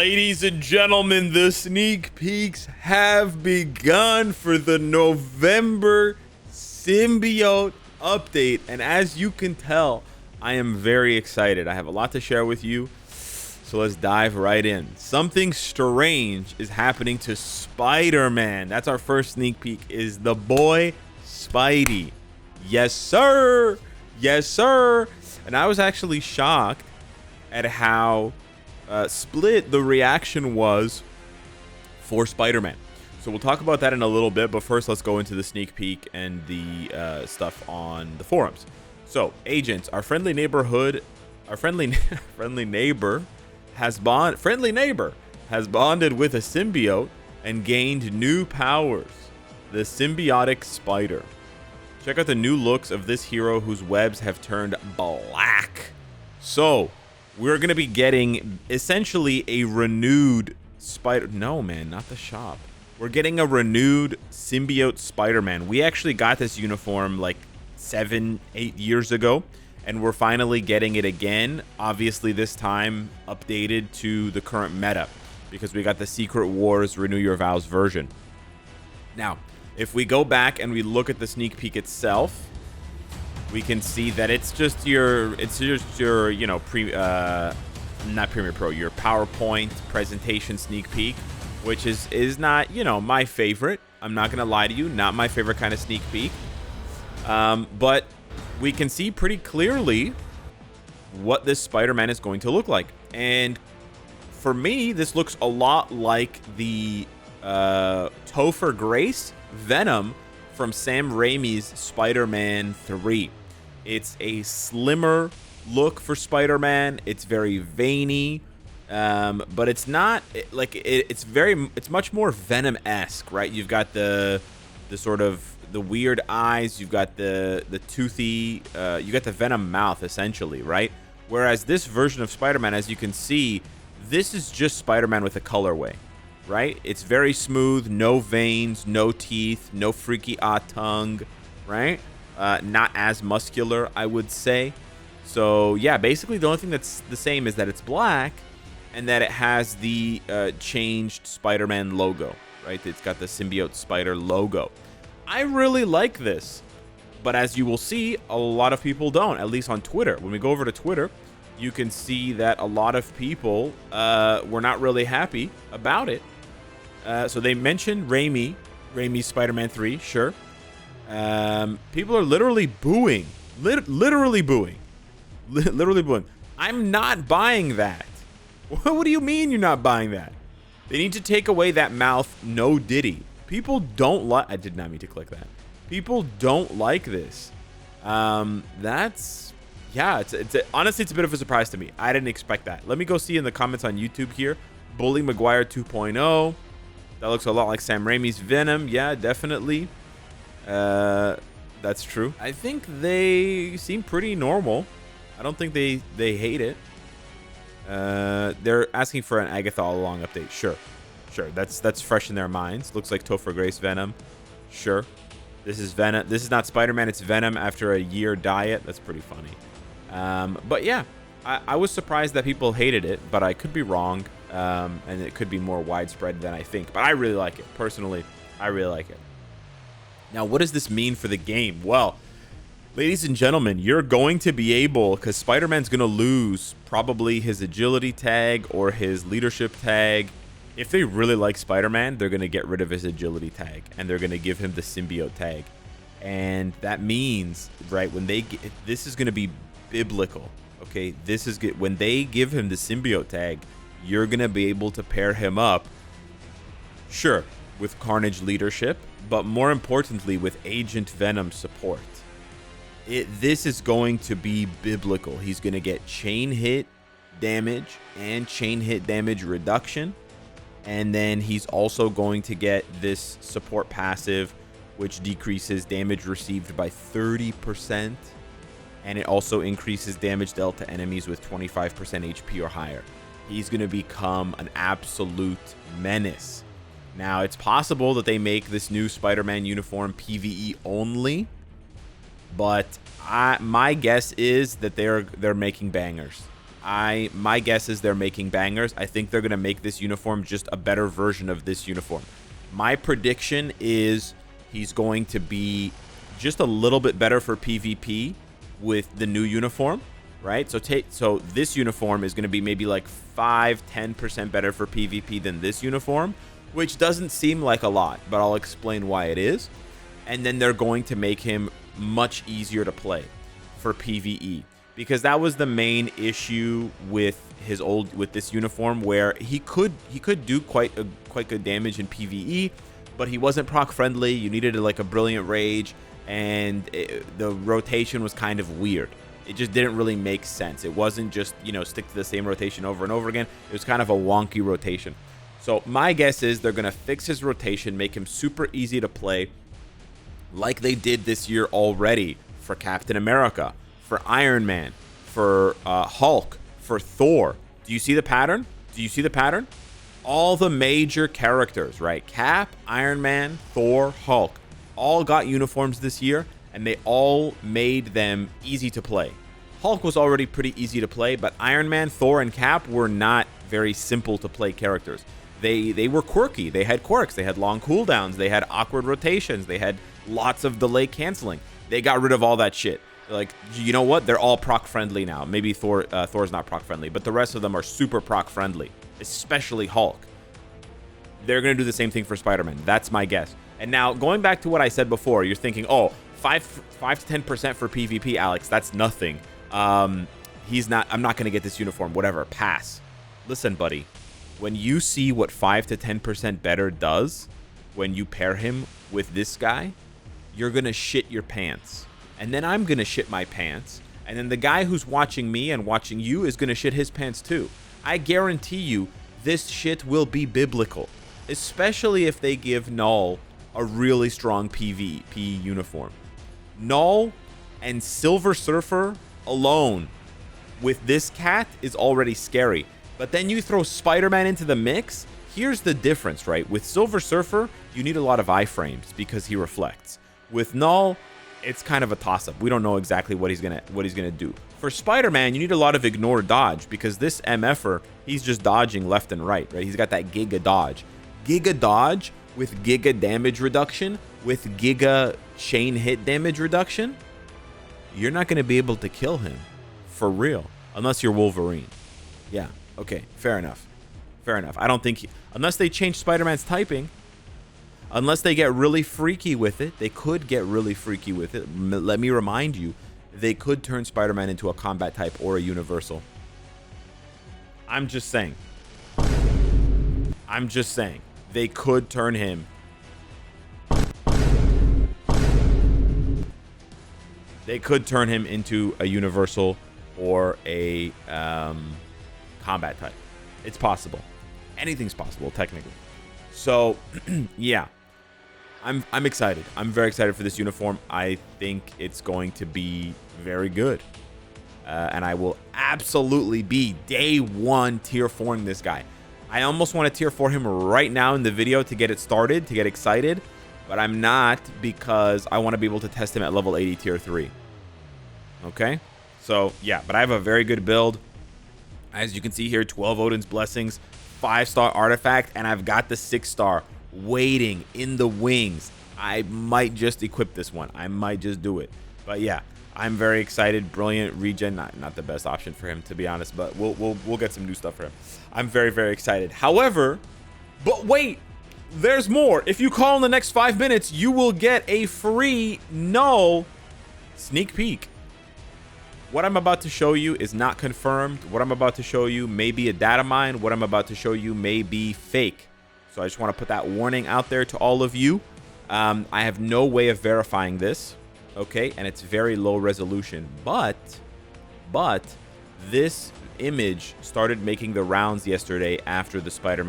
Ladies and gentlemen, the sneak peeks have begun for the November Symbiote update. And as you can tell, I am very excited. I have a lot to share with you. So let's dive right in. Something strange is happening to Spider-Man. That's our first sneak peek, is the boy Spidey. Yes, sir. Yes, sir. And I was actually shocked at how split the reaction was for Spider-Man. So we'll talk about that in a little bit, but first let's go into the sneak peek and the stuff on the forums. So, agents, our friendly neighbor has bonded with a symbiote and gained new powers, the Symbiote Spider. Check out the new looks of this hero whose webs have turned black. So we're going to be getting essentially a renewed Spider... No, man, not the shop. We're getting a renewed Symbiote Spider-Man. We actually got this uniform like 7-8 years ago, and we're finally getting it again. Obviously, this time updated to the current meta, because we got the Secret Wars Renew Your Vows version. Now, if we go back and we look at the sneak peek itself, we can see that it's just your you know, not Premiere Pro, your PowerPoint presentation sneak peek, which is not, you know, my favorite. I'm not gonna lie to you, not my favorite kind of sneak peek. But we can see pretty clearly what this Spider-Man is going to look like. And for me, this looks a lot like the Topher Grace Venom from Sam Raimi's Spider-Man 3. It's a slimmer look for Spider-Man. It's very veiny, but it's not like it's much more Venom-esque, right? You've got the sort of the weird eyes. You've got the toothy. You got the Venom mouth, essentially, right? Whereas this version of Spider-Man, as you can see, this is just Spider-Man with a colorway, right? It's very smooth, no veins, no teeth, no freaky tongue, right? Not as muscular, I would say. So yeah, basically the only thing that's the same is that it's black and that it has the changed Spider-Man logo, right? It's got the Symbiote Spider logo. I really like this, but as you will see, a lot of people don't, at least on Twitter. When we go over to Twitter, you can see that a lot of people were not really happy about it. So they mentioned Raimi's Spider-Man 3, sure. People are literally booing. Literally booing. Literally booing. I'm not buying that. What do you mean you're not buying that? They need to take away that mouth no diddy. People don't like... I did not mean to click that. People don't like this. That's... Yeah, honestly, it's a bit of a surprise to me. I didn't expect that. Let me go see in the comments on YouTube here. Bully Maguire 2.0. That looks a lot like Sam Raimi's Venom. Yeah, definitely. That's true. I think they seem pretty normal. I don't think they hate it. They're asking for an Agatha all along update. Sure. That's fresh in their minds. Looks like Topher Grace Venom. Sure. This is Venom. This is not Spider-Man. It's Venom after a year diet. That's pretty funny. But yeah, I was surprised that people hated it, but I could be wrong. And it could be more widespread than I think. But I really like it. Personally, I really like it. Now, what does this mean for the game? Well, ladies and gentlemen, you're going to be able, because Spider-Man's going to lose probably his agility tag or his leadership tag. If they really like Spider-Man, they're going to get rid of his agility tag, and they're going to give him the symbiote tag. And that means, right, when they get, this is going to be biblical, okay? This is good. When they give him the symbiote tag, you're going to be able to pair him up, sure, with Carnage leadership, but more importantly, with Agent Venom support. This is going to be biblical. He's going to get chain hit damage and chain hit damage reduction. And then he's also going to get this support passive, which decreases damage received by 30%. And it also increases damage dealt to enemies with 25% HP or higher. He's going to become an absolute menace. Now, it's possible that they make this new Spider-Man uniform PvE only, but my guess is that they're making bangers. My guess is they're making bangers. I think they're going to make this uniform just a better version of this uniform. My prediction is he's going to be just a little bit better for PvP with the new uniform, right? So this uniform is going to be maybe like 5-10% better for PvP than this uniform, which doesn't seem like a lot, but I'll explain why it is. And then they're going to make him much easier to play for PvE, because that was the main issue with this uniform, where he could do quite good damage in PvE, but he wasn't proc friendly. You needed like a brilliant rage, and the rotation was kind of weird. It just didn't really make sense. It wasn't just, you know, stick to the same rotation over and over again. It was kind of a wonky rotation. So my guess is they're going to fix his rotation, make him super easy to play, like they did this year already for Captain America, for Iron Man, for Hulk, for Thor. Do you see the pattern? Do you see the pattern? All the major characters, right? Cap, Iron Man, Thor, Hulk, all got uniforms this year, and they all made them easy to play. Hulk was already pretty easy to play, but Iron Man, Thor, and Cap were not very simple to play characters. They were quirky. They had quirks. They had long cooldowns. They had awkward rotations. They had lots of delay canceling. They got rid of all that shit. Like, you know what? They're all proc friendly now. Maybe Thor's not proc friendly, but the rest of them are super proc friendly, especially Hulk. They're going to do the same thing for Spider-Man. That's my guess. And now, going back to what I said before, you're thinking, oh, 5 to 10% for PvP, Alex. That's nothing. I'm not going to get this uniform. Whatever. Pass. Listen, buddy. When you see what 5 to 10% better does when you pair him with this guy, you're going to shit your pants. And then I'm going to shit my pants. And then the guy who's watching me and watching you is going to shit his pants too. I guarantee you this shit will be biblical. Especially if they give Null a really strong PvP uniform. Null and Silver Surfer alone with this cat is already scary. But then you throw Spider-Man into the mix. Here's the difference, right? With Silver Surfer, you need a lot of iframes because he reflects. With Null, it's kind of a toss-up. We don't know exactly what he's gonna do. For Spider-Man, you need a lot of ignore dodge, because this MFer, he's just dodging left and right? He's got that Giga dodge. Giga dodge with Giga damage reduction, with Giga chain hit damage reduction. You're not gonna be able to kill him for real, unless you're Wolverine. Yeah. Okay, fair enough. Fair enough. I don't think unless they change Spider-Man's typing, unless they get really freaky with it, they could get really freaky with it. Let me remind you, they could turn Spider-Man into a combat type or a universal. I'm just saying. I'm just saying. They could turn him. They could turn him into a universal or a combat type. It's possible. Anything's possible, technically. So, yeah. I'm excited. I'm very excited for this uniform. I think it's going to be very good. And I will absolutely be day one tier 4ing this guy. I almost want to tier 4 him right now in the video to get it started, to get excited. But I'm not, because I want to be able to test him at level 80 tier 3. Okay? So, yeah. But I have a very good build. As you can see here, 12 Odin's Blessings, 5-star artifact, and I've got the 6-star waiting in the wings. I might just equip this one. I might just do it. But yeah, I'm very excited. Brilliant regen, not the best option for him, to be honest, but we'll get some new stuff for him. I'm very, very excited. However, but wait, there's more. If you call in the next 5 minutes, you will get a free Null sneak peek. What I'm about to show you is not confirmed. What I'm about to show you may be a data mine. What I'm about to show you may be fake. So I just want to put that warning out there to all of you. I have no way of verifying this, okay? And it's very low resolution. But this image started making the rounds yesterday after the Spider-Man